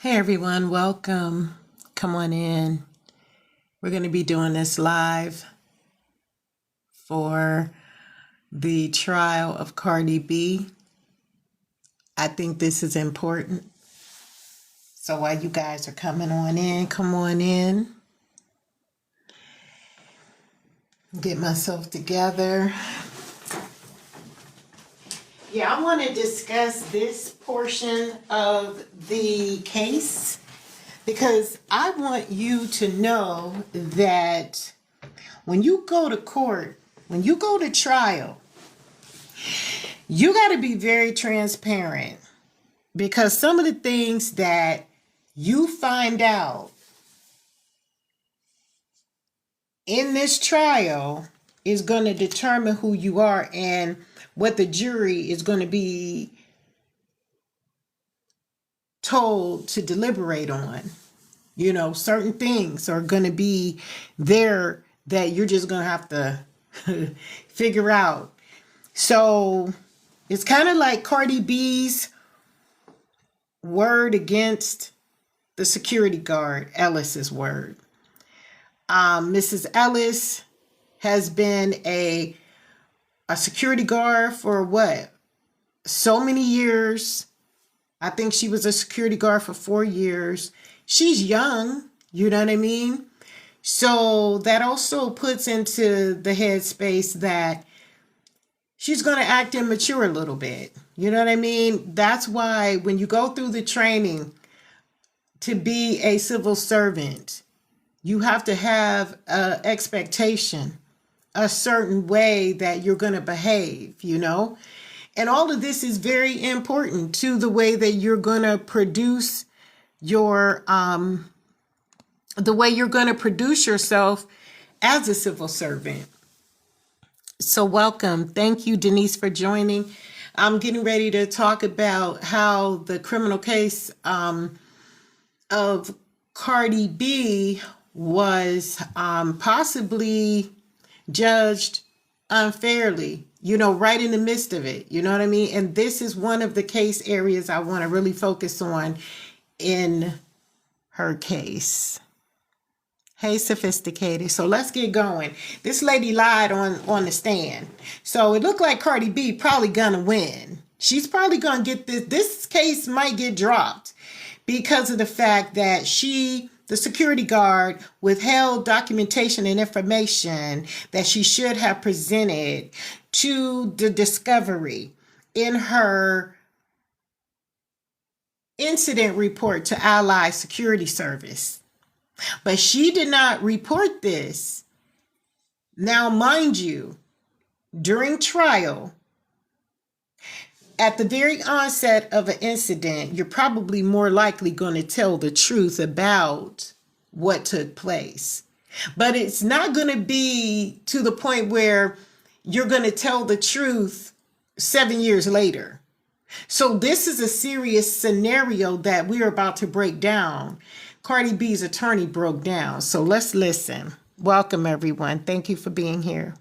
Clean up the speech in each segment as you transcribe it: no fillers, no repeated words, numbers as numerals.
Hey everyone, welcome. Come on in. We're going to be doing this live for the trial of Cardi B. I think this is important. So while you guys are coming on in, come on in. Get myself together. Yeah, I want to discuss this portion of the case because I want you to know that when you go to court, when you go to trial, you got to be very transparent because some of the things that you find out in this trial is going to determine who you are and what the jury is going to be told to deliberate on. You know, certain things are going to be there that you're just going to have to figure out. So it's kind of like Cardi B's word against the security guard, Ellis's word. Mrs. Ellis has been a security guard for what? So many years. I think she was a security guard for 4 years. She's young, you know what I mean? So that also puts into the headspace that she's going to act immature a little bit. You know what I mean? That's why when you go through the training to be a civil servant, you have to have an expectation, a certain way that you're going to behave, you know? And all of this is very important to the way that you're going to produce your, the way you're going to produce yourself as a civil servant. So welcome. Thank you, Denise, for joining. I'm getting ready to talk about how the criminal case of Cardi B was possibly judged unfairly, you know, right in the midst of it. You know what I mean? And this is one of the case areas I want to really focus on in her case. Hey, Sophisticated. So let's get going. This lady lied on the stand. So it looked like Cardi B probably gonna win. She's probably gonna get this. This case might get dropped because of the fact that the security guard, withheld documentation and information that she should have presented to the discovery in her incident report to Allied Security Service. But she did not report this. Now, mind you, during trial, at the very onset of an incident, you're probably more likely going to tell the truth about what took place. But it's not going to be to the point where you're going to tell the truth 7 years later. So this is a serious scenario that we're about to break down. Cardi B's attorney broke down. So let's listen. Welcome, everyone. Thank you for being here.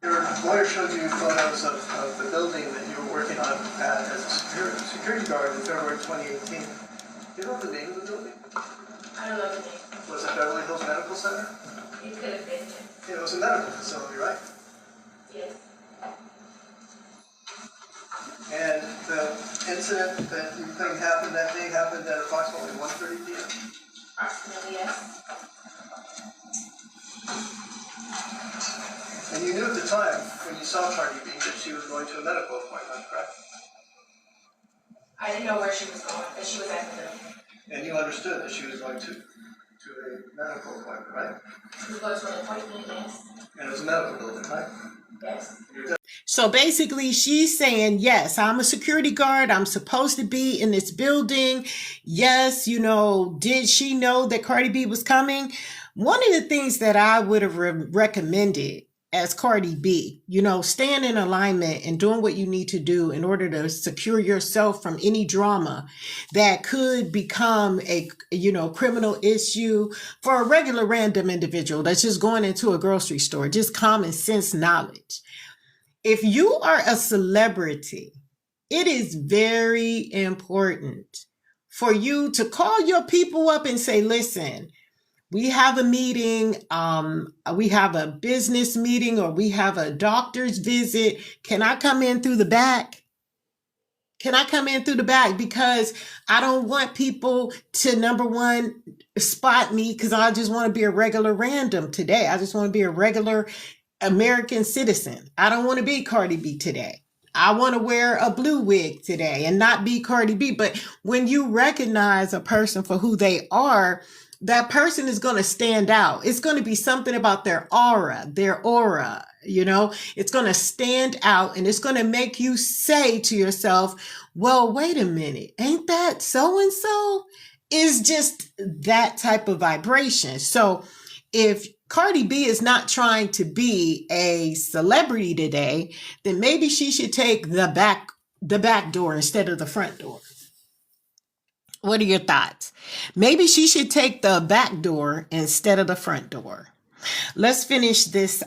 Your lawyer showed you photos of the building that you were working on as a security guard in February 2018. Do you know the name of the building? I don't know the name. Was it Beverly Hills Medical Center? It could have been. Yeah, it was a medical facility, right? Yes. And the incident that you think happened that day happened at approximately 1:30 p.m.? Approximately, yes. And you knew at the time, when you saw Cardi B, that she was going to a medical appointment, correct? I didn't know where she was going, but she was at the building. And you understood that she was going to a medical appointment, right? She was going to an appointment, yes. And it was a medical building, right? Yes. So basically she's saying, yes, I'm a security guard. I'm supposed to be in this building. Yes, you know, did she know that Cardi B was coming? One of the things that I would have recommended as Cardi B, you know, staying in alignment and doing what you need to do in order to secure yourself from any drama that could become a, you know, criminal issue for a regular random individual that's just going into a grocery store, just common sense knowledge. If you are a celebrity, it is very important for you to call your people up and say, listen, we have a meeting, we have a business meeting, or we have a doctor's visit. Can I come in through the back? Can I come in through the back? Because I don't want people to, number one, spot me because I just want to be a regular random today. I just want to be a regular American citizen. I don't want to be Cardi B today. I want to wear a blue wig today and not be Cardi B. But when you recognize a person for who they are, that person is going to stand out. It's going to be something about their aura, it's going to stand out, and it's going to make you say to yourself, well, wait a minute, ain't that so-and-so? Is just that type of vibration. So if Cardi B is not trying to be a celebrity today, then maybe she should take the back door instead of the front door. What are your thoughts? Maybe she should take the back door instead of the front door. Let's finish this.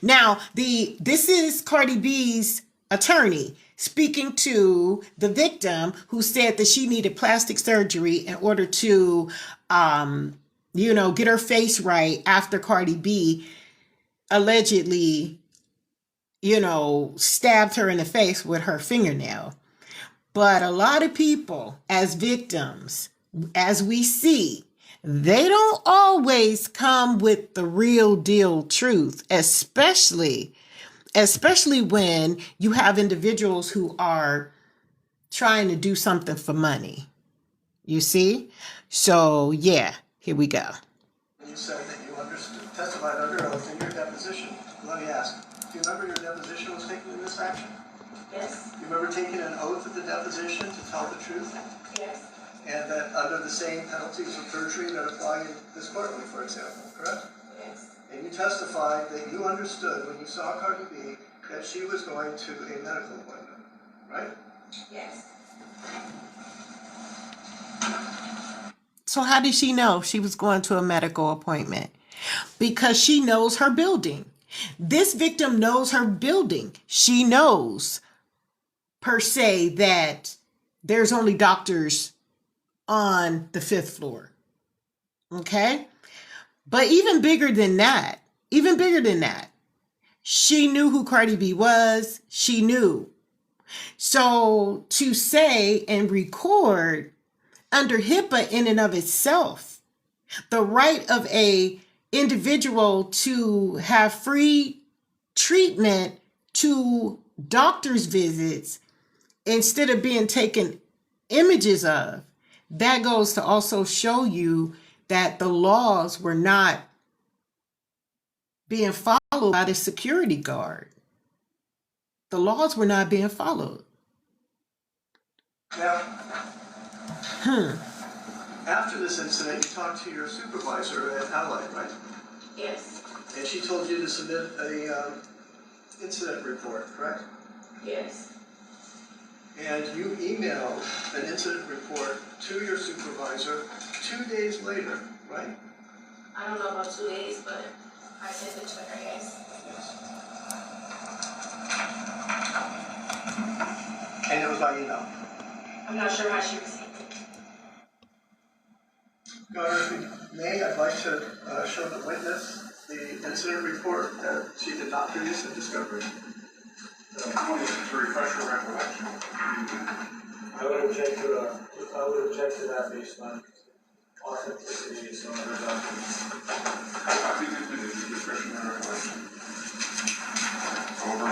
Now, this is Cardi B's attorney speaking to the victim who said that she needed plastic surgery in order to, get her face right after Cardi B allegedly, stabbed her in the face with her fingernail. But a lot of people, as victims, as we see, they don't always come with the real deal truth, especially when you have individuals who are trying to do something for money. You see? So, yeah, here we go. You said that you testified under oath in your deposition. Let me ask, do you remember your deposition was taken in this action? Yes. You remember taking an oath at the deposition to tell the truth? Yes. And that under the same penalties of perjury that apply in this courtroom, for example, correct? Yes. And you testified that you understood when you saw Cardi B that she was going to a medical appointment, right? Yes. So how did she know she was going to a medical appointment? Because she knows her building. This victim knows her building. She knows, per se, that there's only doctors on the 5th floor. Okay? But even bigger than that, she knew who Cardi B was. She knew. So to say and record under HIPAA in and of itself, the right of a individual to have free treatment to doctor's visits instead of being taken images of, that goes to also show you that the laws were not being followed by the security guard. The laws were not being followed. Now, after this incident, you talked to your supervisor at Allied, right? Yes. And she told you to submit a incident report, correct? Yes. And you emailed an incident report to your supervisor 2 days later, right? I don't know about 2 days, but I sent it to her, yes. And it was by email. I'm not sure how she received it. Governor, if you may, I'd like to show the witness the incident report that she did not produce in discovery. To refresh your recollection. I would object to that based on authenticity of some of the documents. I think it's been a refresh your recollection. Over.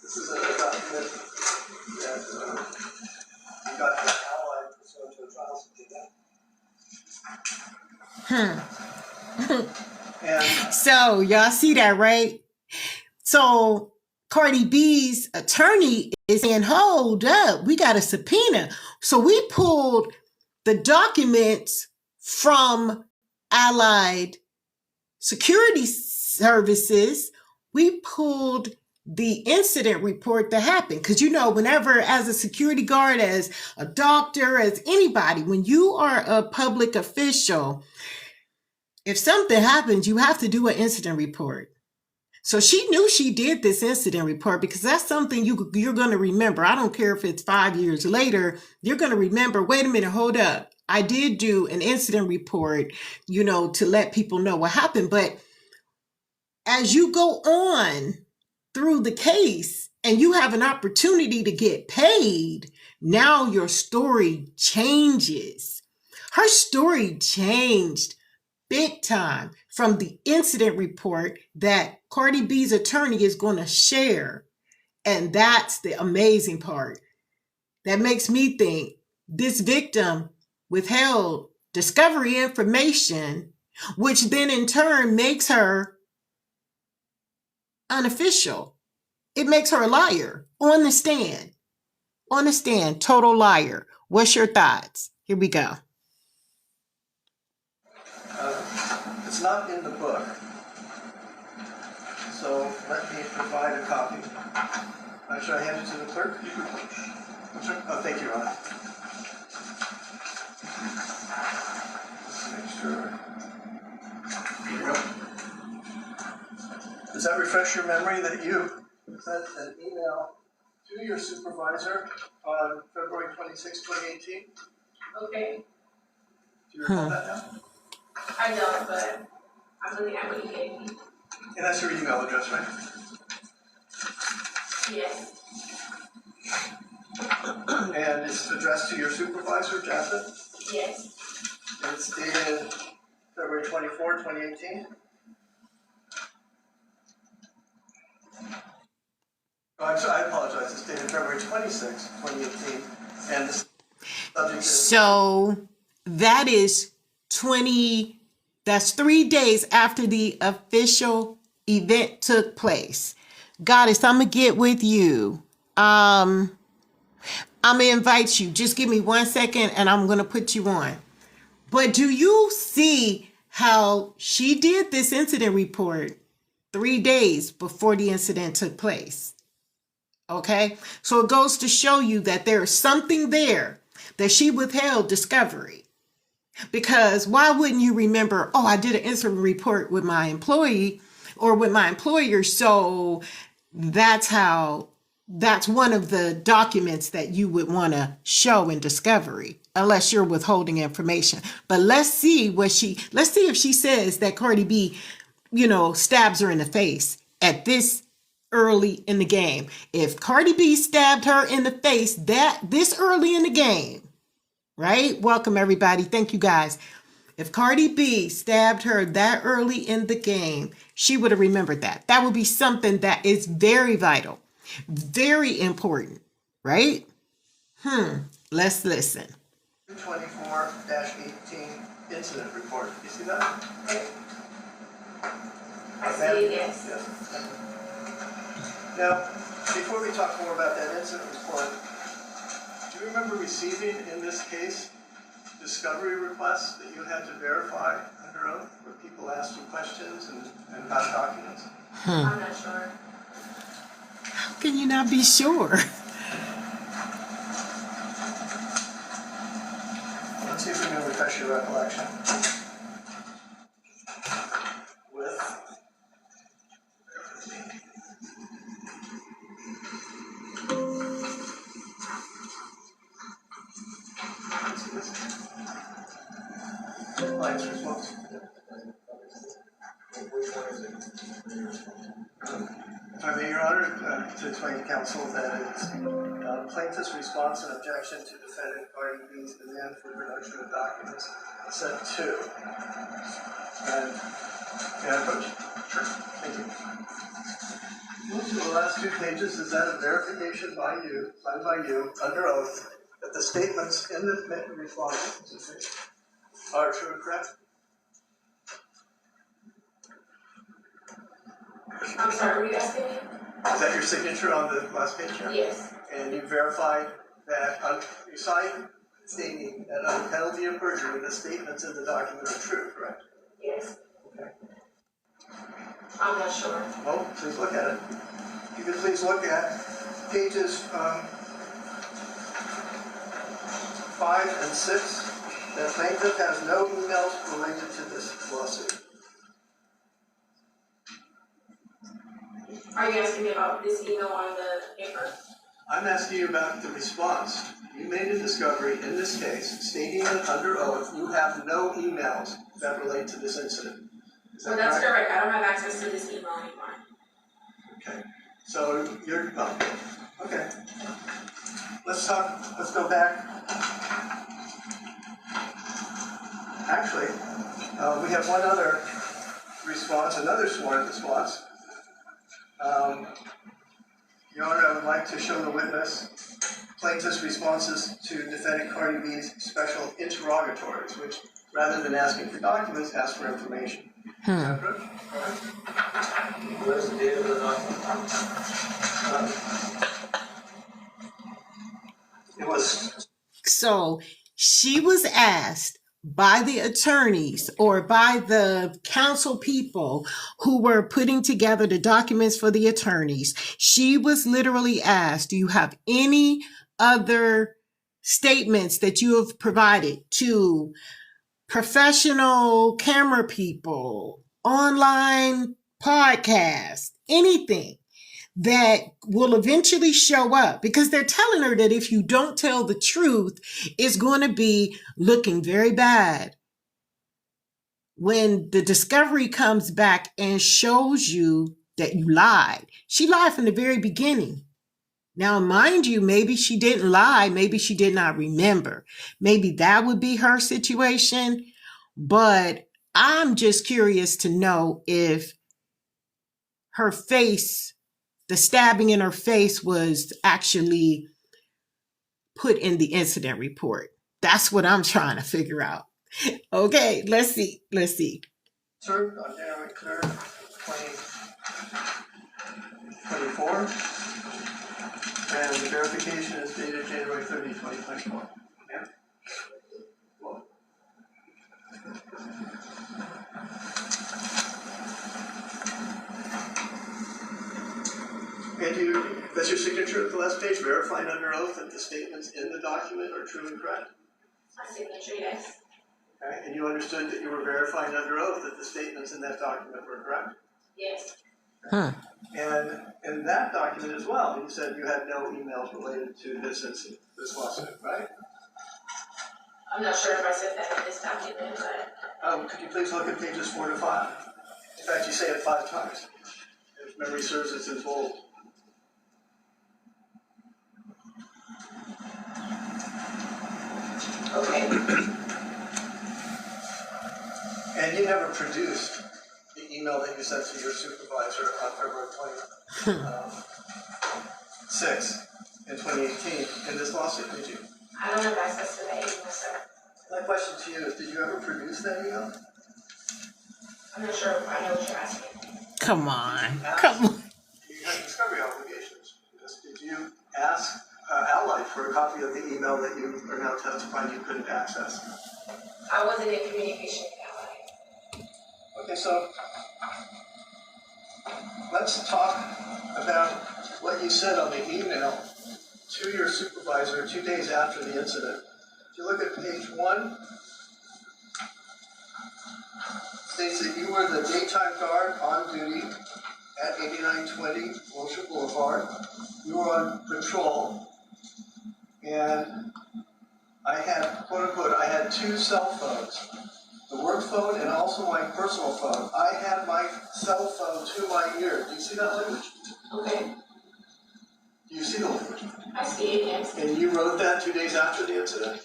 This is a document that you got from Allied pursuant to a trial subpoena. And So y'all see that, right? So Cardi B's attorney is saying, hold up, we got a subpoena. So we pulled the documents from Allied Security Services. We pulled the incident report that happened. Because, whenever, as a security guard, as a doctor, as anybody, when you are a public official, if something happens, you have to do an incident report. So she knew she did this incident report because that's something you're going to remember. I don't care if it's 5 years later, you're going to remember, wait a minute, hold up. I did do an incident report, to let people know what happened. But as you go on through the case and you have an opportunity to get paid, now your story changes. Her story changed big time from the incident report that Cardi B's attorney is going to share. And that's the amazing part. That makes me think this victim withheld discovery information, which then in turn makes her unofficial. It makes her a liar on the stand. On the stand, total liar. What's your thoughts? Here we go. It's not in the book, so let me provide a copy. Should I hand it to the clerk? You can push. Oh, thank you, Ron. Just make sure. Here you go. Does that refresh your memory that you sent an email to your supervisor on February 26, 2018? Okay, Do you recall that now? I don't, but I'm looking at what you gave me. And that's your email address, right? Yes, And it's addressed to your supervisor, Jasmine? yes, And it's dated February 24, 2018? Oh, I'm sorry, I apologize. It's dated February 26, 2018. And the subject is... So that is that's 3 days after the official event took place. Goddess, I'm going to get with you. I'm going to invite you. Just give me 1 second and I'm going to put you on. But do you see how she did this incident report 3 days before the incident took place? Okay, so it goes to show you that there's something there that she withheld discovery. Because why wouldn't you remember, I did an incident report with my employee or with my employer, so that's one of the documents that you would want to show in discovery, unless you're withholding information. But let's see if she says that Cardi B, stabs her in the face at this early in the game. If Cardi B stabbed her in the face this early in the game, right? Welcome everybody. Thank you guys. If Cardi B stabbed her that early in the game, she would have remembered that. That would be something that is very vital, very important, right? Let's listen. 24-18 incident report. You see that? okay. I see it, yes. Yes. Now, before we talk more about that incident report, do you remember receiving in this case discovery requests that you had to verify under oath, where people asked you questions and got documents? I'm not sure. How can you not be sure? Let's see if we can refresh your recollection. Client's response. If I may, Your Honor, to explain to counsel that it's plaintiff's response and objection to defendant Cardi B's demand for production of documents, set 2. And can I approach? Sure. Thank you. Move to the last 2 pages. Is that a verification by you, signed by you, under oath, that the statements in the response are true and correct? I'm sorry, were you asking me? Is that your signature on the last page here? Yes, And you verified that, you signed stating that under penalty of perjury, the statements in the document are true, correct? yes. Okay. I'm not sure. Well, please look at it. you could please look at pages 5 and 6. The plaintiff has no emails related to this lawsuit. Are you asking me about this email on the paper? I'm asking you about the response. You made a discovery in this case stating that under oath you have no emails that relate to this incident. Is that Well, that's correct? correct. I don't have access to this email anymore. Okay. So you're okay. Let's go back. Actually, we have one other response, another sworn response. Your Honor, I would like to show the witness plaintiff's responses to defendant Cardi B's special interrogatories, which, rather than asking for documents, ask for information. Where's the date of the document? It was So she was asked by the attorneys or by the council people who were putting together the documents for the attorneys. She was literally asked, do you have any other statements that you have provided to professional camera people, online podcasts, anything that will eventually show up, because they're telling her that if you don't tell the truth, it's going to be looking very bad when the discovery comes back and shows you that you lied. She lied from the very beginning. Now, mind you, maybe she didn't lie. Maybe she did not remember. Maybe that would be her situation. But I'm just curious to know if her face, the stabbing in her face, was actually put in the incident report. That's what I'm trying to figure out. Okay, let's see. served on January 3rd, 2024. And the verification is dated January 30, 2024. Yeah? Well. And that's your signature at the last page, verifying under oath that the statements in the document are true and correct? My signature, yes. Okay, and you understood that you were verifying under oath that the statements in that document were correct? Yes. Huh. And in that document as well, you said you had no emails related to this incident, this lawsuit, right? I'm not sure if I said that in this document, but Could you please look at pages 4 to 5? In fact, you say it 5 times. If memory serves, it's in bold. okay. And you never produced the email that you sent to your supervisor on February 26th in 2018 in this lawsuit, did you? I don't have access to that email, sir. My question to you is, did you ever produce that email? I'm not sure if I know what you're asking. Come on. You have discovery obligations. Did you ask Allied for a copy of the email that you are now testifying you couldn't access? I wasn't in communication with Allied. Okay, so let's talk about what you said on the email to your supervisor 2 days after the incident. If you look at page 1, it states that you were the daytime guard on duty at 8920 Wilshire Boulevard. You were on patrol, and I had, quote unquote, I had 2 cell phones. The work phone and also my personal phone. I had my cell phone to my ear. Do you see that language? Okay. Do you see the language? I see it, yes. And you wrote that 2 days after the incident?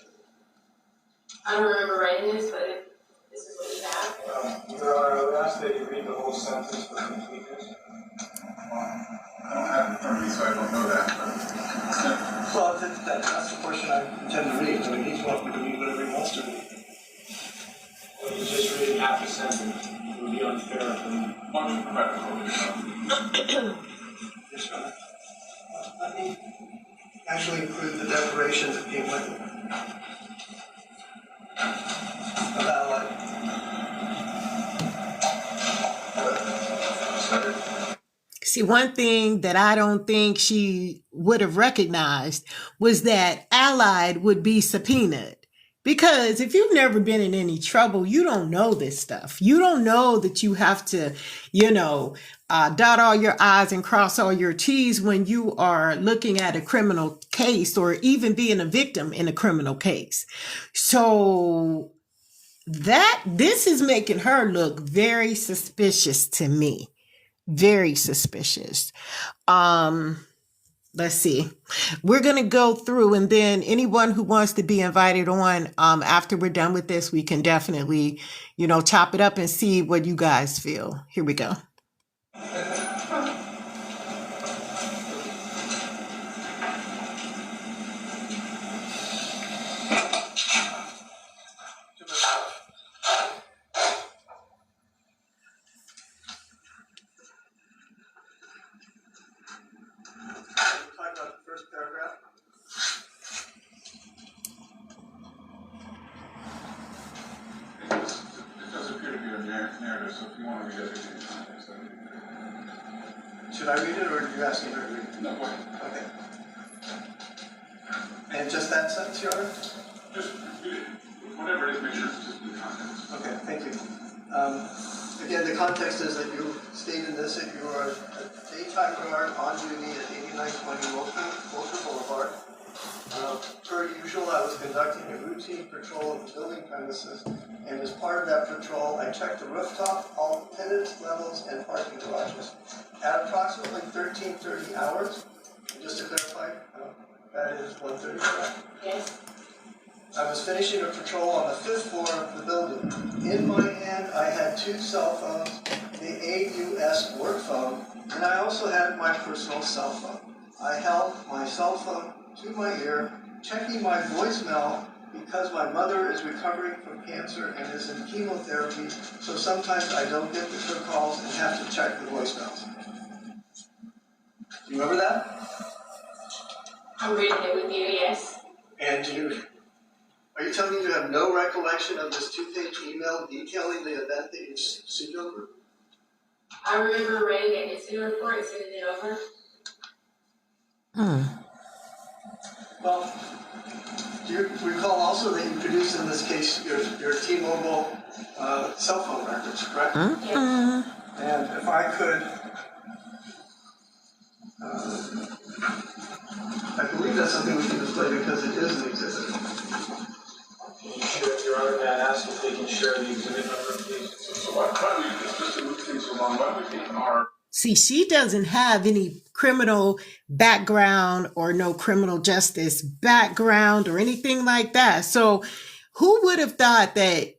I don't remember writing this, but this is what you have. Your Honor, I would ask that you read the whole sentence for completeness. I don't have it in front of me, so I don't know that. Well, that's the portion I intend to read. I mean, he's welcome to read whatever he wants to read. Well, he's just reading half a sentence. It would be unfair if we... Why don't you provide the whole email? Yes, Your Honor. Let me actually include the declaration that came with it. About like, See, one thing that I don't think she would have recognized was that Allied would be subpoenaed. Because if you've never been in any trouble, you don't know this stuff. You don't know that you have to, dot all your I's and cross all your T's when you are looking at a criminal case or even being a victim in a criminal case. So this is making her look very suspicious to me. Very suspicious. Let's see. We're going to go through, and then anyone who wants to be invited on after we're done with this, we can definitely, chop it up and see what you guys feel. Here we go. Talk about the first paragraph. It does appear to be a narrative, so if you want to read everything in context, that would be good. Should I read it, or are you asking her to read it? No, go ahead. Okay. And just that sentence, Your Honor? Just read it. Whatever it is, make sure it's just in context. Okay, thank you. Again, the context is that you state in this that you are a daytime guard on duty at 8920 Wilshire Boulevard. Per usual, I was conducting a routine patrol of the building premises, and as part of that patrol, I checked the rooftop, all tenants levels, and parking garages. At approximately 13:30 hours, just to clarify, that is 1:30, correct? Yes. I was finishing a patrol on the 5th floor of the building. In my hand, I had 2 cell phones, the AUS work phone, and I also had my personal cell phone. I held my cell phone to my ear, checking my voicemail because my mother is recovering from cancer and is in chemotherapy, so sometimes I don't get the calls and have to check the voicemails. Do you remember that? I'm reading it with you, yes. And are you telling me you have no recollection of this 2-page email detailing the event that you sued over? I remember reading an incident report and sending it over. Well, do you recall also that you produced in this case your T-Mobile cell phone records, correct? Yes. And if I could, I believe that's something we can display because it is an exhibit. Can you share, Your Honor, may I ask if they can share the exhibit number, please? So why don't we, just to move things along, why don't we take our... See, she doesn't have any criminal background or no criminal justice background or anything like that. So who would have thought that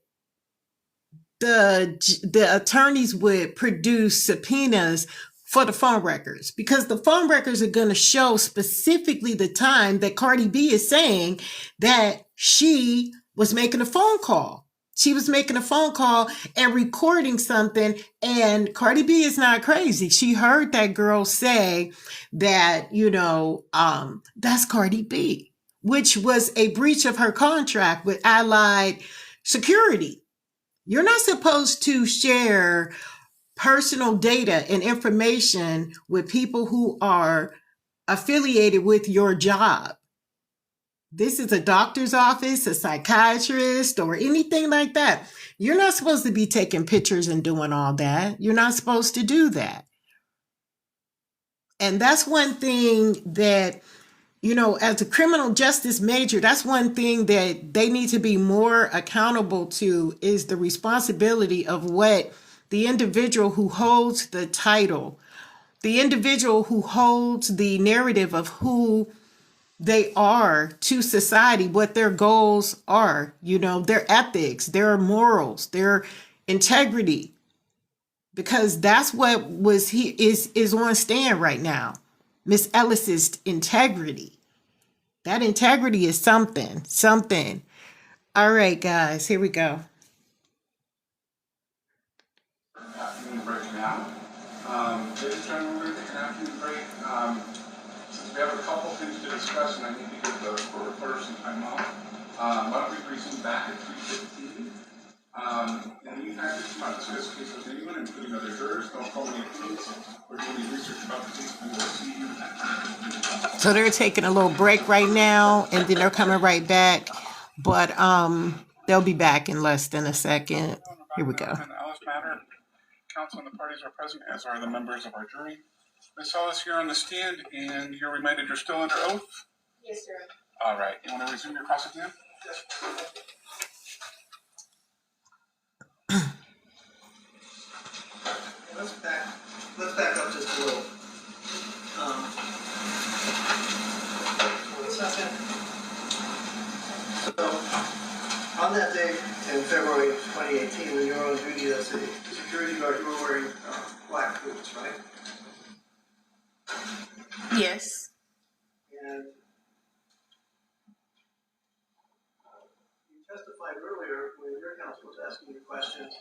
the attorneys would produce subpoenas for the phone records? Because the phone records are going to show specifically the time that Cardi B is saying that she was making a phone call. She was making a phone call and recording something, and Cardi B is not crazy. She heard that girl say that, that's Cardi B, which was a breach of her contract with Allied Security. You're not supposed to share personal data and information with people who are affiliated with your job. This is a doctor's office, a psychiatrist, or anything like that. You're not supposed to be taking pictures and doing all that. You're not supposed to do that. And that's one thing that, as a criminal justice major, that's one thing that they need to be more accountable to, is the responsibility of what the individual who holds the title, the individual who holds the narrative of who they are to society, what their goals are, their ethics, their morals, their integrity, because that's what is on stand right now. Miss Ellis's integrity. That integrity is something. All right, guys, here we go. Afternoon break now. Ladies and gentlemen, we're going to take an afternoon break. Since we have a couple things to discuss, and I need to give the court reporter some time off, why don't we resume back at 3:15? In the meantime, please do not discuss the case with anyone, including other jurors. Don't call any opinions or do any research about the case. We will see you. So they're taking a little break right now, and then they're coming right back. But they'll be back in less than a second. Here we go. In the Ellis matter, counsel and the parties are present, as are the members of our jury. Ms. Ellis, you're on the stand, and you're reminded you're still under oath. Yes, sir. All right. You want to resume your cross exam? Let's back up just a little. One second. So, on that day in February 2018, when you were on duty as a security guard, you were wearing black boots, right? Yes. And you testified earlier when your counsel was asking you questions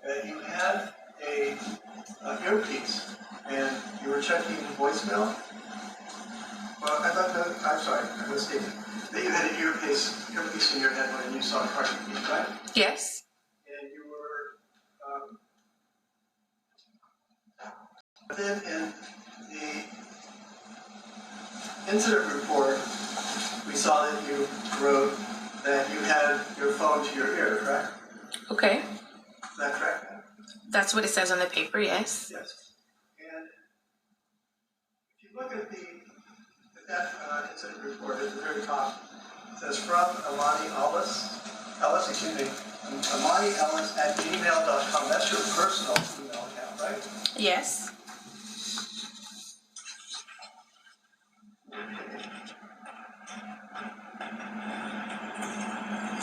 that you had a earpiece and you were checking voicemail. Well, I thought that, I'm sorry, I mistaken. That you had an earpiece in your head when you saw Cardi B, right? Yes. And you were, then in the incident report, we saw that you wrote that you had your phone to your ear, correct? Okay. Is that correct? That's what it says on the paper, yes. Yes. And if you look at that incident report at the very top, it says from Amani Ellis, Amani Ellis at gmail.com. That's your personal email account, right? Yes.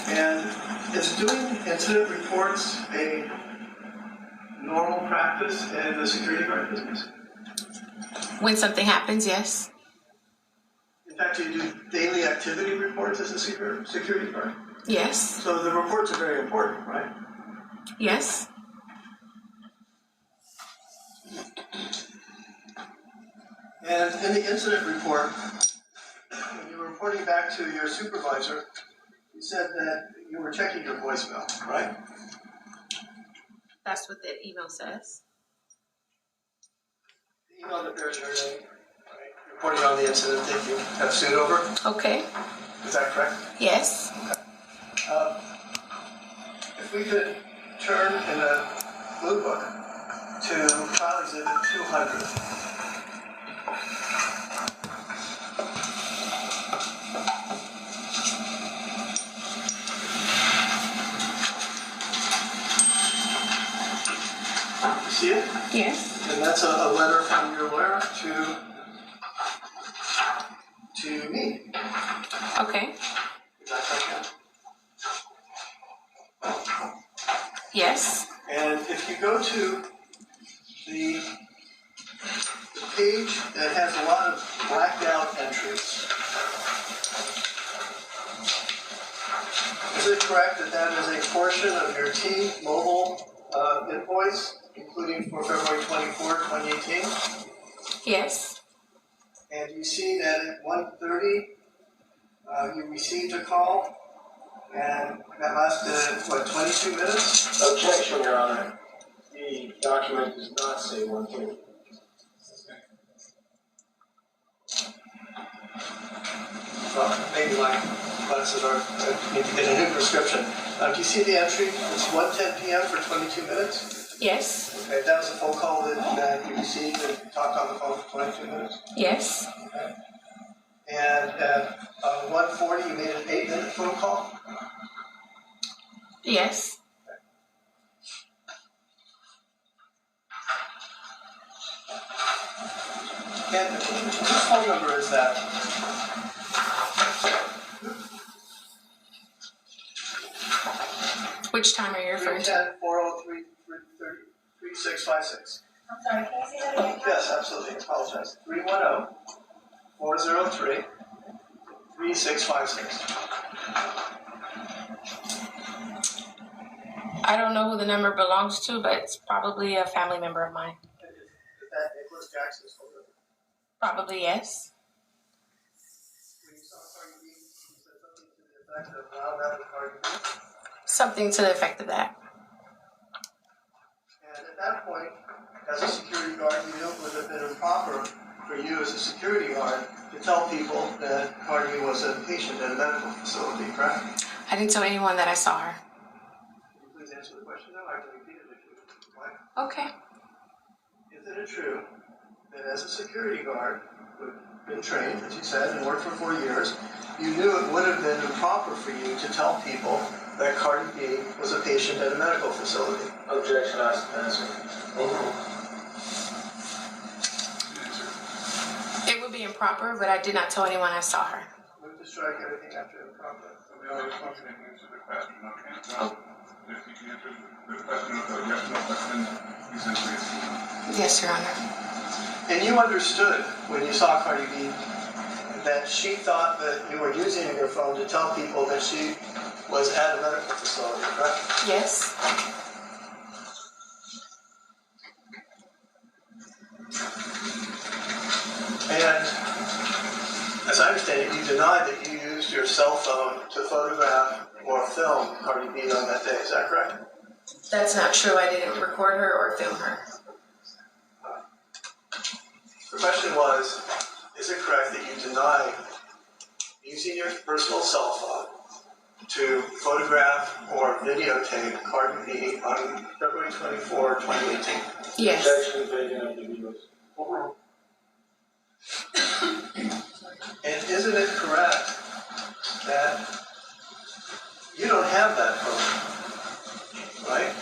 And is doing incident reports a normal practice in the security guard business? When something happens, yes. In fact, you do daily activity reports as a security guard? Yes. So the reports are very important, right? Yes. And in the incident report, when you were reporting back to your supervisor, you said that you were checking your voicemail, right? That's what the email says. The email that bears your name, right? Reporting on the incident that you have sued over. Okay. Is that correct? Yes. If we could turn in the blue book to file exhibit 200. You see it? Yes. And that's a letter from your lawyer to me. Okay. Is that correct? Yes. And if you go to the page that has a lot of blacked out entries, is it correct that that is a portion of your T-Mobile invoice, including for February 24, 2018? Yes. And you see that at 1:30, you received a call, and that lasted, 22 minutes? Objection, Your Honor. The document does not say 1:30. Well, maybe my glasses are, I need to get a new prescription. Do you see the entry? It's 1:10 p.m. for 22 minutes? Yes. Okay, that was a phone call that you received and talked on the phone for 22 minutes? Yes. Okay. And at 1:40, you made an 8-minute phone call? Yes. And whose phone number is that? Which time are you referring to? 310-403-3656. I'm sorry, can you say that again? Yes, absolutely. I apologize. 310-403-3656. I don't know who the number belongs to, but it's probably a family member of mine. Is that Nicholas Jackson's phone number? Probably yes. When you saw Cardi B, you said something to the effect of, wow, that was Cardi B? Something to the effect of that. that point, as a security guard, you knew it would have been improper for you as a security guard to tell people that Cardi B was a patient at a medical facility, correct? I didn't tell anyone that I saw her. Can you please answer the question now? I can repeat it if you would like. Okay. Isn't it true that as a security guard, who'd been trained, as you said, and worked for 4 years, you knew it would have been improper for you to tell people that Cardi B was a patient at a medical facility? Objection, answer. It would be improper, but I did not tell anyone I saw her. Move to strike everything after improper. So the other question can answer the question, okay? So if you can answer the question with a yes, no question, essentially it's no. Yes, Your Honor. And you understood when you saw Cardi B that she thought that you were using your phone to tell people that she was at a medical facility, correct? Yes. And as I understand it, you denied that you used your cell phone to photograph or film Cardi B on that day, is that correct? That's not true. I didn't record her or film her. The question was, is it correct that you denied using your personal cell phone to photograph or videotape Cardi B on February 24, 2018? Yes. Objection, vacant of the videos. And isn't it correct that you don't have that phone, right?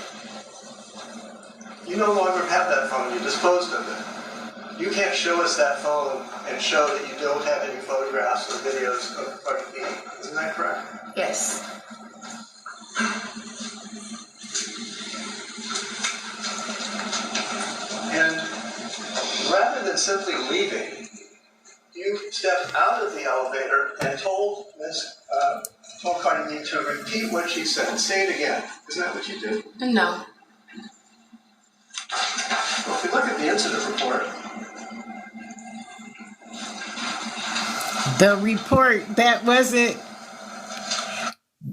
You no longer have that phone, you disposed of it. You can't show us that phone and show that you don't have any photographs or videos of Cardi B. Isn't that correct? Yes. And rather than simply leaving, you stepped out of the elevator and told Cardi B to repeat what she said. Say it again. Isn't that what you did? No. Well, if you look at the incident report, The report that wasn't,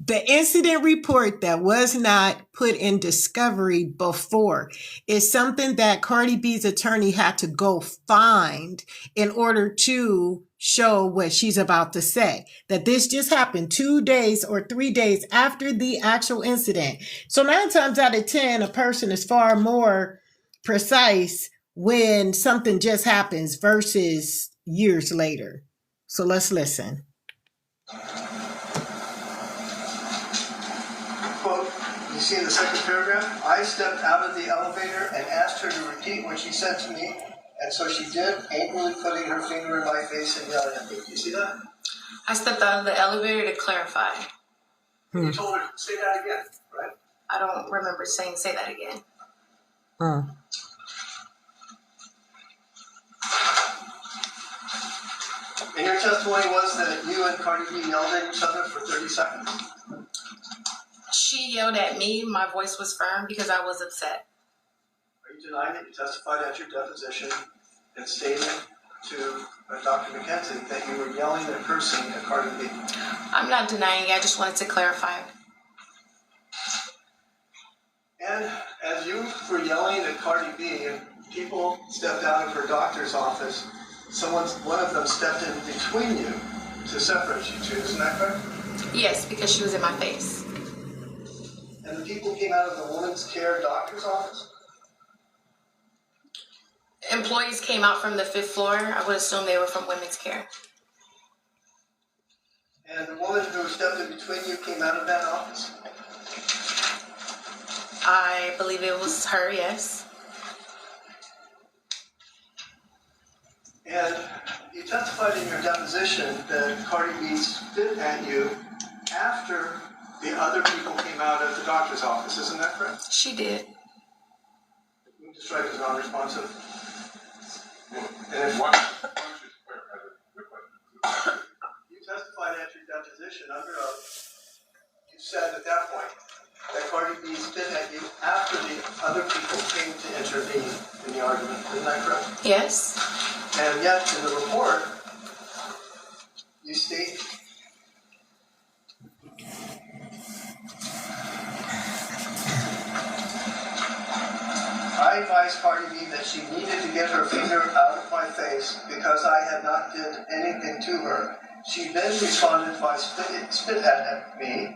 the incident report that was not put in discovery before is something that Cardi B's attorney had to go find in order to show what she's about to say. That this just happened 2 days or 3 days after the actual incident. So 9 times out of 10, a person is far more precise when something just happens versus years later. So let's listen. quote, you see in the second paragraph, I stepped out of the elevator and asked her to repeat what she said to me, and so she did, angrily putting her finger in my face and yelling at me. Do you see that? I stepped out of the elevator to clarify. You told her, say that again, right? I don't remember saying say that again. And your testimony was that you and Cardi B yelled at each other for 30 seconds. She yelled at me. My voice was firm because I was upset. Are you denying that you testified at your deposition and stated to Dr. McKenzie that you were yelling and cursing at Cardi B? I'm not denying it. I just wanted to clarify. And as you were yelling at Cardi B and people stepped out of her doctor's office, one of them stepped in between you to separate you two, isn't that correct? Yes, because she was in my face. And the people came out of the woman's care doctor's office? Employees came out from the 5th floor. I would assume they were from women's care. And the woman who stepped in between you came out of that office? I believe it was her, yes. And you testified in your deposition that Cardi B spit at you after the other people came out of the doctor's office, isn't that correct? She did. Move to strike as non-responsive. And if Why don't you just clarify the question? you testified at your deposition under oath, you said at that point that Cardi B spit at you after the other people came to intervene in the argument, isn't that correct? Yes. And yet, in the report, you state I advised Cardi B that she needed to get her finger out of my face because I had not did anything to her. She then responded by spit at me,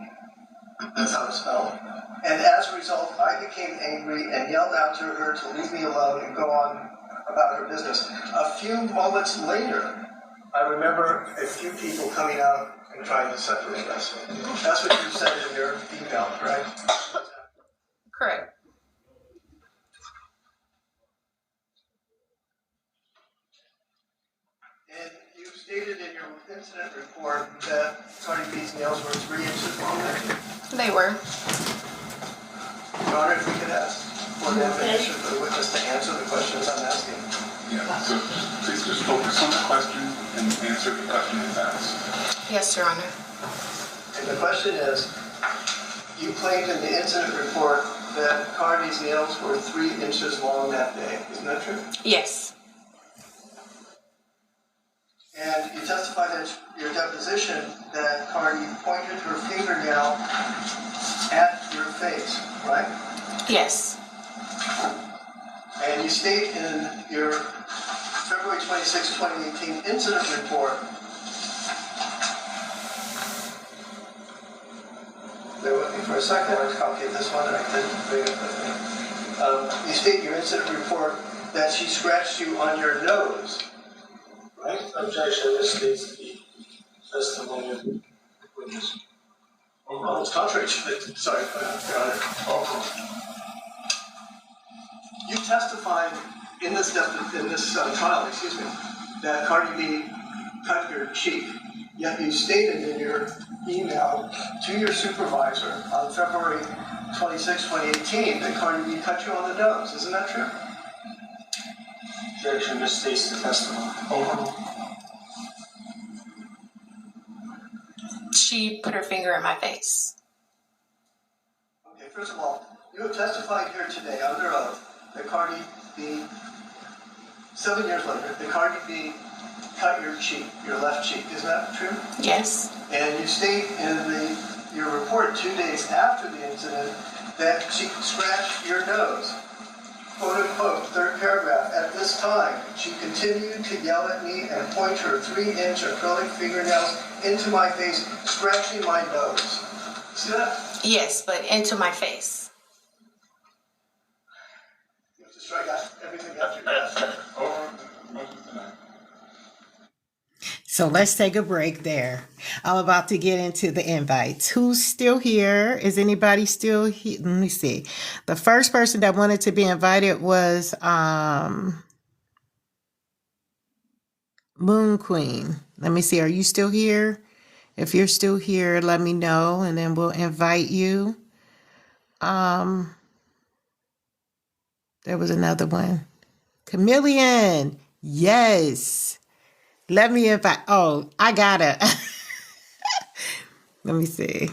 that's how it's spelled, and as a result, I became angry and yelled out to her to leave me alone and go on about her business. A few moments later, I remember a few people coming out and trying to separate us. That's what you said in your email, correct? Correct. And you stated in your incident report that Cardi B's nails were 3 inches long. They were. Your Honor, if we could ask for the information for the witness to answer the questions I'm asking. Yeah, so please just focus on the question and answer the question as asked. Yes, Your Honor. And the question is, you claimed in the incident report that Cardi's nails were 3 inches long that day. Isn't that true? Yes. And you testified at your deposition that Cardi pointed her fingernail at your face, right? Yes. And you state in your February 26, 2018 incident report, bear with me for a second, I'll get this one and I didn't bring it with me. You state in your incident report that she scratched you on your nose, right? Objection, this states the testimony of the witness. Oh, it's contrary to it. Sorry, Your Honor. You testified in this trial, that Cardi B cut your cheek. Yet you stated in your email to your supervisor on February 26, 2018, that Cardi B cut you on the nose. Isn't that true? Objection, this states the testimony. She put her finger in my face. Okay, first of all, you have testified here today under oath that Cardi B, 7 years later, that Cardi B cut your cheek, your left cheek. Isn't that true? Yes. And you state in your report 2 days after the incident that she scratched your nose. Quote unquote, third paragraph. At this time, she continued to yell at me and point her 3-inch acrylic fingernails into my face, scratching my nose. See that? Yes, but into my face. You have to strike out everything after that. Over. Motion denied. So let's take a break there. I'm about to get into the invites. Who's still here? Is anybody still here? Let me see. The first person that wanted to be invited was Moon Queen. Let me see. Are you still here? If you're still here, let me know and then we'll invite you. There was another one. Chameleon. Yes. Let me invite. Oh, I gotta. Let me see.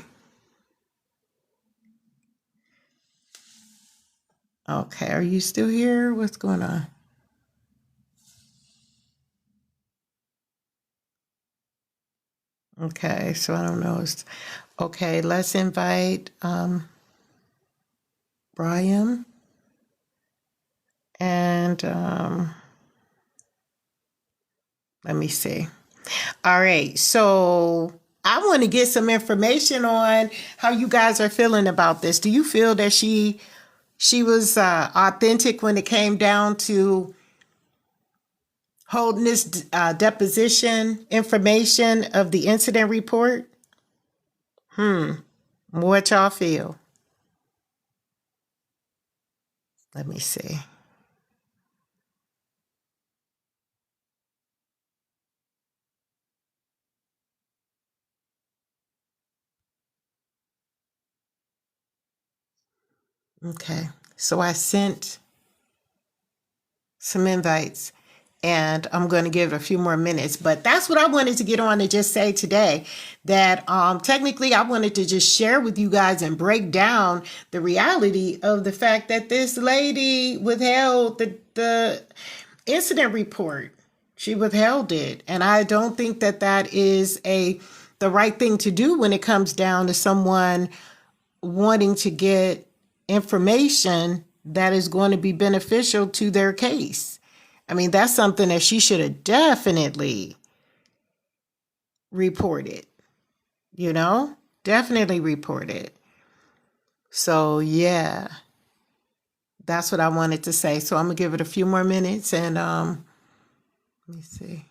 Okay, are you still here? What's going on? Okay, so I don't know. Okay, let's invite Brian and let me see. All right, so I want to get some information on how you guys are feeling about this. Do you feel that she was authentic when it came down to holding this deposition information of the incident report? What y'all feel? Let me see. Okay, so I sent some invites and I'm going to give it a few more minutes, but that's what I wanted to get on and just say today, that technically I wanted to just share with you guys and break down the reality of the fact that this lady withheld the incident report. She withheld it, and I don't think that that is the right thing to do when it comes down to someone wanting to get information that is going to be beneficial to their case. I mean, that's something that she should have definitely reported, definitely reported. So, yeah, that's what I wanted to say. So I'm going to give it a few more minutes and let me see.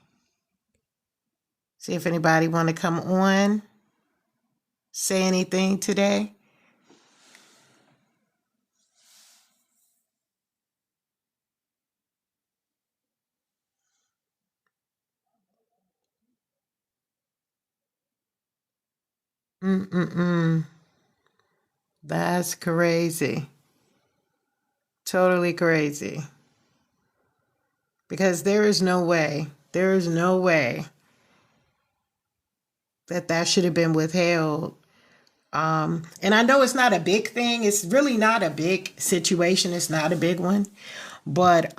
See if anybody want to come on, say anything today. Mm-mm-mm. That's crazy. Totally crazy. Because there is no way that should have been withheld. And I know it's not a big thing. It's really not a big situation. It's not a big one. But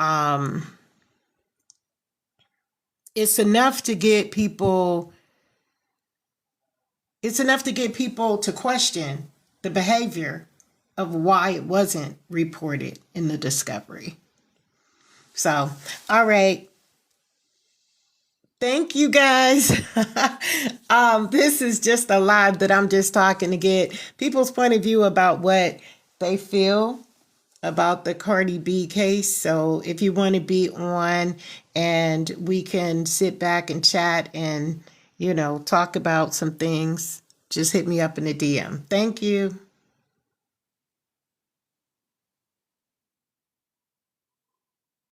it's enough to get people to question the behavior of why it wasn't reported in the discovery. So, all right. Thank you guys. This is just a live that I'm just talking to get people's point of view about what they feel about the Cardi B case. So if you want to be on and we can sit back and chat and, talk about some things, just hit me up in the DM. Thank you.